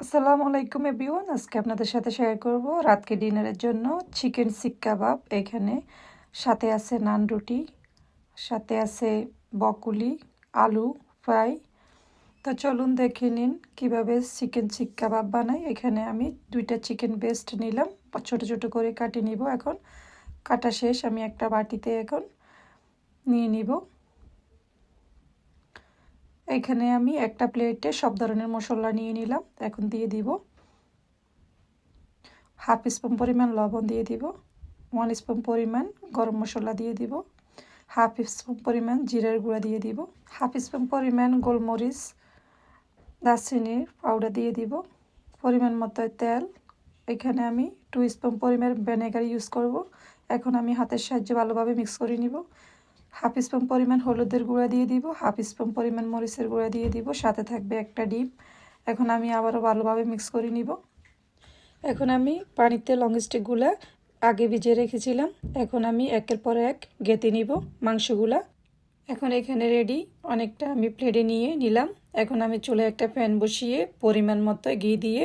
আসসালামু আলাইকুম এভরিওয়ান। আজকে আপনাদের সাথে শেয়ার করব রাতকে ডিনারের জন্য চিকেন শিক কাবাব। এখানে সাথে আছে নান রুটি, সাথে আছে বকুলি, আলু ফ্রাই। তো চলুন দেখে নিন কিভাবে চিকেন শিক কাবাব বানাই। এখানে আমি 2টা চিকেন ব্রেস্ট নিলাম, ছোট ছোট করে কাটে নিব। এখন কাটা শেষ, আমি একটা বাটিতে এখন নিয়ে নিব। এখানে আমি একটা প্লেটে সব ধরনের মশলা নিয়ে নিলাম। এখন দিয়ে দিব হাফ স্পুন পরিমাণ লবণ দিয়ে দিব, 1 স্পুন পরিমাণ গরম মশলা দিয়ে দিব, হাফ স্পুন পরিমাণ জিরার গুঁড়া দিয়ে দিব, হাফ স্পুন পরিমাণ গোলমরিচ দারচিনির পাউডার দিয়ে দিব, পরিমাণ মতো তেল। এখানে আমি 2 স্পুন পরিমাণ ভিনেগার ইউজ করব। এখন আমি হাতের সাহায্যে ভালোভাবে মিক্স করে নিব। হাফ স্পুন পরিমাণ হলুদের গুঁড়া দিয়ে দিব, হাফ স্পুন পরিমাণ মরিচের গুঁড়া দিয়ে দিব, সাথে থাকবে একটা ডিম। এখন আমি আবারও ভালোভাবে মিক্স করে নিব। এখন আমি পানিতে লং স্টিকগুলা আগে ভিজিয়ে রেখেছিলাম। এখন আমি একের পর এক গেঁথে নিব মাংসগুলা। এখন এখানে রেডি, অনেকটা আমি প্লেটে নিয়ে নিলাম। এখন আমি চুলায় একটা প্যান বসিয়ে পরিমাণ মতো ঘি দিয়ে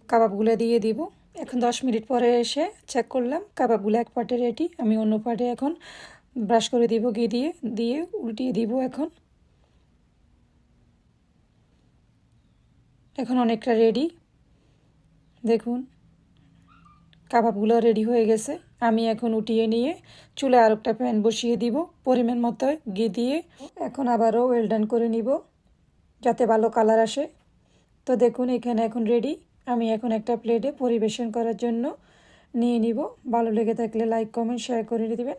কাবাবগুলো দিয়ে দিব। এখন 10 মিনিট পরে এসে চেক করলাম কাবাবগুলো এক পাটে রেডি। আমি অন্য পাটে এখন ব্রাশ করে দিব ঘি দিয়ে, দিয়ে উল্টিয়ে দিব। এখন অনেকটা রেডি, দেখুন কাবাবগুলো রেডি হয়ে গেছে। আমি এখন উঠিয়ে নিয়ে চুলায় আর একটা প্যান বসিয়ে দিব পরিমাণ মতো ঘি দিয়ে। এখন আবারও ওয়েলডান করে নিব যাতে ভালো কালার আসে। তো দেখুন এখানে এখন রেডি। আমি এখন একটা প্লেটে পরিবেশন করার জন্য নিয়ে নিব। ভালো লেগে থাকলে লাইক কমেন্ট শেয়ার করে দিবেন।